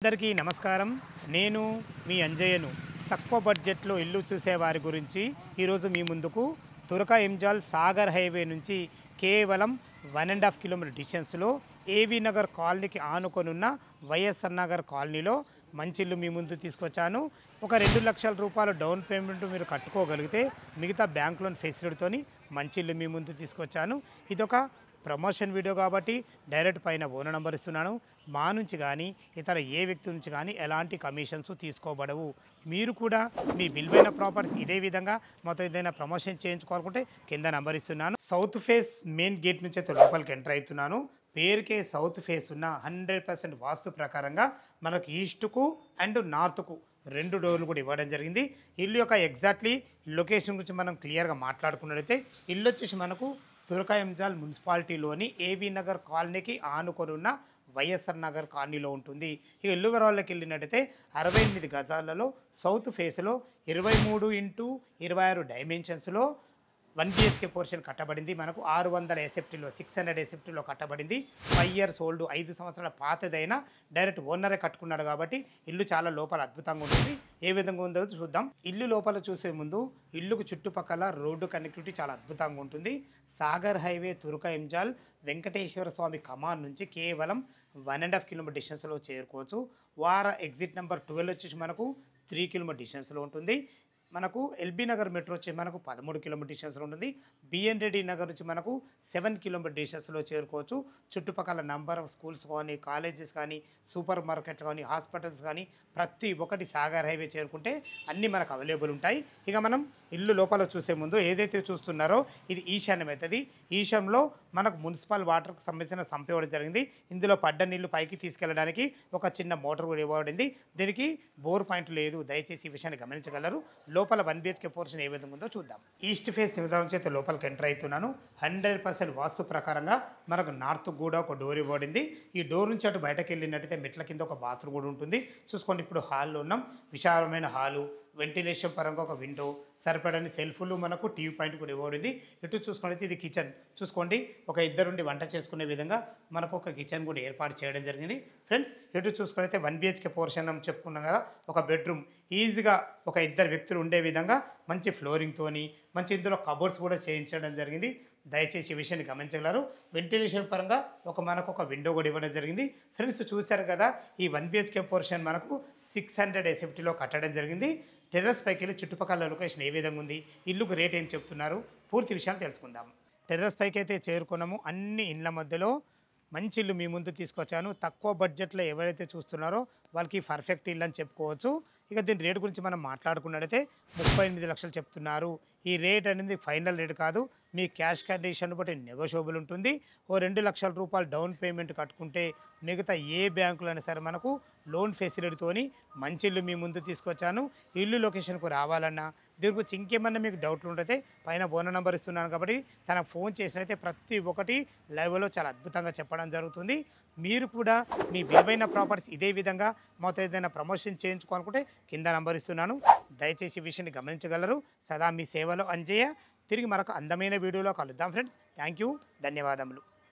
అందరికీ నమస్కారం. నేను మీ అంజయ్యను. తక్కువ బడ్జెట్లో ఇల్లు చూసేవారి గురించి ఈరోజు మీ ముందుకు తురక ఎంజాల్ సాగర్ హైవే నుంచి కేవలం 1.5 కిలోమీటర్ డిస్టెన్స్లో ఏవీ నగర్ కాలనీకి ఆనుకొనున్న వైఎస్ఆర్ నగర్ కాలనీలో మంచి ఇల్లు మీ ముందు తీసుకొచ్చాను. ఒక 2 లక్షల రూపాయలు డౌన్ పేమెంట్ మీరు కట్టుకోగలిగితే మిగతా బ్యాంక్ లోన్ ఫెసిలిటీతోని మంచి ఇల్లు మీ ముందు తీసుకొచ్చాను. ఇదొక ప్రమోషన్ వీడియో కాబట్టి డైరెక్ట్ పైన ఓనర్ నెంబర్ ఇస్తున్నాను. మా నుంచి కానీ ఇతర ఏ వ్యక్తి నుంచి కానీ ఎలాంటి కమిషన్స్ తీసుకోబడవు. మీరు కూడా మీ విలువైన ప్రాపర్టీస్ ఇదే విధంగా మొత్తం ఏదైనా ప్రమోషన్ చేయించుకోవాలనుకుంటే కింద నెంబర్ ఇస్తున్నాను. సౌత్ ఫేస్ మెయిన్ గేట్ నుంచి అయితే లోపలికి ఎంటర్ అవుతున్నాను. పేరుకే సౌత్ ఫేస్ ఉన్న 100% వాస్తు ప్రకారంగా మనకు ఈస్ట్కు అండ్ నార్త్కు 2 డోర్లు కూడా ఇవ్వడం జరిగింది. ఇల్లు యొక్క ఎగ్జాక్ట్లీ లొకేషన్ గురించి మనం క్లియర్గా మాట్లాడుకున్నట్లయితే ఇల్లు వచ్చేసి మనకు తురక ఎంజాల్ మున్సిపాలిటీలోని ఏవీ నగర్ కాలనీకి ఆనుకొని ఉన్న వైఎస్ఆర్ నగర్ కాలనీలో ఉంటుంది. ఇక ఇల్లు వివరాల్లోకి వెళ్ళినట్టయితే 68 గజాలలో సౌత్ ఫేస్లో 23x26 డైమెన్షన్స్లో 1 BHK పోర్షన్ కట్టబడింది. మనకు 600 ఎసెప్టీలో 600 ఎసెప్టీలో కట్టబడింది. 5 years ఓల్డ్ 5 సంవత్సరాల పాతదైన డైరెక్ట్ ఓనరే కట్టుకున్నాడు కాబట్టి ఇల్లు చాలా లోపల అద్భుతంగా ఉంటుంది. ఏ విధంగా ఉందో చూద్దాం. ఇల్లు లోపల చూసే ముందు ఇల్లుకు చుట్టుపక్కల రోడ్డు కనెక్టివిటీ చాలా అద్భుతంగా ఉంటుంది. సాగర్ హైవే తురక ఎంజాల్ వెంకటేశ్వర స్వామి కమాన్ నుంచి కేవలం 1.5 కిలోమీటర్ డిస్టెన్స్లో చేరుకోవచ్చు. వార ఎగ్జిట్ నెంబర్ 12 వచ్చేసి మనకు 3 కిలోమీటర్ డిస్టెన్స్లో ఉంటుంది. మనకు ఎల్బీ నగర్ మెట్రో వచ్చి మనకు 13 కిలోమీటర్ డిస్టెన్స్లో ఉంటుంది. బిఎన్ రెడ్డి నగర్ నుంచి మనకు 7 కిలోమీటర్ డిస్టెన్స్లో చేరుకోవచ్చు. చుట్టుపక్కల నంబర్ ఆఫ్ స్కూల్స్ కానీ కాలేజెస్ కానీ సూపర్ మార్కెట్ కానీ హాస్పిటల్స్ కానీ ప్రతి ఒక్కటి సాగర్ హైవే చేరుకుంటే అన్నీ మనకు అవైలబుల్ ఉంటాయి. ఇక మనం ఇల్లు లోపల చూసే ముందు ఏదైతే చూస్తున్నారో ఇది ఈశాన్యం అవుతుంది. ఈశాన్యంలో మనకు మున్సిపల్ వాటర్కి సంబంధించిన సంప్ ఇవ్వడం జరిగింది. ఇందులో పడ్డ నీళ్లు పైకి తీసుకెళ్ళడానికి ఒక చిన్న మోటార్ కూడా ఇవ్వబడింది. దీనికి బోర్ పాయింట్ లేదు. దయచేసి ఈ విషయాన్ని గమనించగలరు. లోపల 1 BHK పోర్షన్ ఏ విధంగా ఉందో చూద్దాం. ఈస్ట్ ఫేస్ విధానం నుంచి అయితే లోపలికి ఎంటర్ అవుతున్నాను. 100% వాస్తు ప్రకారంగా మనకు నార్త్ కూడా ఒక డోర్ ఇవ్వబడింది. ఈ డోర్ నుంచి అటు బయటకు వెళ్ళినట్టయితే మెట్ల కింద ఒక బాత్రూమ్ కూడా ఉంటుంది. చూసుకోండి, ఇప్పుడు హాల్లో ఉన్నాం. విశాలమైన హాలు, వెంటిలేషన్ పరంగా ఒక విండో, సరిపడని సెల్ఫ్లు, మనకు టీవీ పాయింట్ కూడా ఇవ్వబడింది. ఇటు చూసుకుంటే ఇది కిచెన్. చూసుకోండి, ఒక ఇద్దరుండి వంట చేసుకునే విధంగా మనకు ఒక కిచెన్ కూడా ఏర్పాటు చేయడం జరిగింది. ఫ్రెండ్స్, ఇటు చూసుకుంటే 1 BHK పోర్షన్ అని చెప్పుకున్నాం కదా, ఒక బెడ్రూమ్ ఈజీగా ఒక ఇద్దరు వ్యక్తులు ఉండే విధంగా మంచి ఫ్లోరింగ్తోని మంచి ఇందులో కబోర్డ్స్ కూడా చేయించడం జరిగింది. దయచేసి ఈ విషయాన్ని గమనించగలరు. వెంటిలేషన్ పరంగా మనకు ఒక విండో కూడా ఇవ్వడం జరిగింది. ఫ్రెండ్స్, చూశారు కదా, ఈ 1 BHK పోర్షన్ మనకు 600 ఎసెప్టీలో కట్టడం జరిగింది. టెర్రస్ పైకి వెళ్ళి చుట్టుపక్కల లొకేషన్ ఏ విధంగా ఉంది, ఇల్లుకు రేట్ ఏం చెప్తున్నారు, పూర్తి విషయాలు తెలుసుకుందాం. టెర్రస్ పైకి అయితే చేరుకున్నాము. అన్ని ఇండ్ల మధ్యలో మంచి ఇల్లు మీ ముందు తీసుకొచ్చాను. తక్కువ బడ్జెట్లో ఎవరైతే చూస్తున్నారో వాళ్ళకి పర్ఫెక్ట్ ఇల్లు అని చెప్పుకోవచ్చు. ఇక దీని రేటు గురించి మనం మాట్లాడుకున్నట్టయితే 38 లక్షలు చెప్తున్నారు. ఈ రేట్ అనేది ఫైనల్ రేట్ కాదు. మీ క్యాష్ కండిషన్ బట్టి నెగోషియబుల్ ఉంటుంది. ఓ 2 లక్షల రూపాయలు డౌన్ పేమెంట్ కట్టుకుంటే మిగతా ఏ బ్యాంకులో అయినా సరే మనకు లోన్ ఫెసిలిటీతోని మంచి ఇల్లు మీ ముందు తీసుకొచ్చాను. ఇల్లు లొకేషన్కు రావాలన్నా దీని గురించి ఇంకేమన్నా మీకు డౌట్లు ఉంటే పైన ఫోన్ నెంబర్ ఇస్తున్నాను కాబట్టి తనకు ఫోన్ చేసినైతే ప్రతి ఒక్కటి లైవ్లో చాలా అద్భుతంగా చెప్పడం జరుగుతుంది. మీరు కూడా మీ విలువైన ప్రాపర్టీస్ ఇదే విధంగా మొత్తం ఏదైనా ప్రమోషన్ చేయించుకోవాలనుకుంటే కింద నంబర్ ఇస్తున్నాను. దయచేసి ఈ విషయాన్ని గమనించగలరు. సదా మీ సేవలో అంజయ్య. తిరిగి మరొక అందమైన వీడియోలో కలుద్దాం ఫ్రెండ్స్. థ్యాంక్ యూ, ధన్యవాదములు.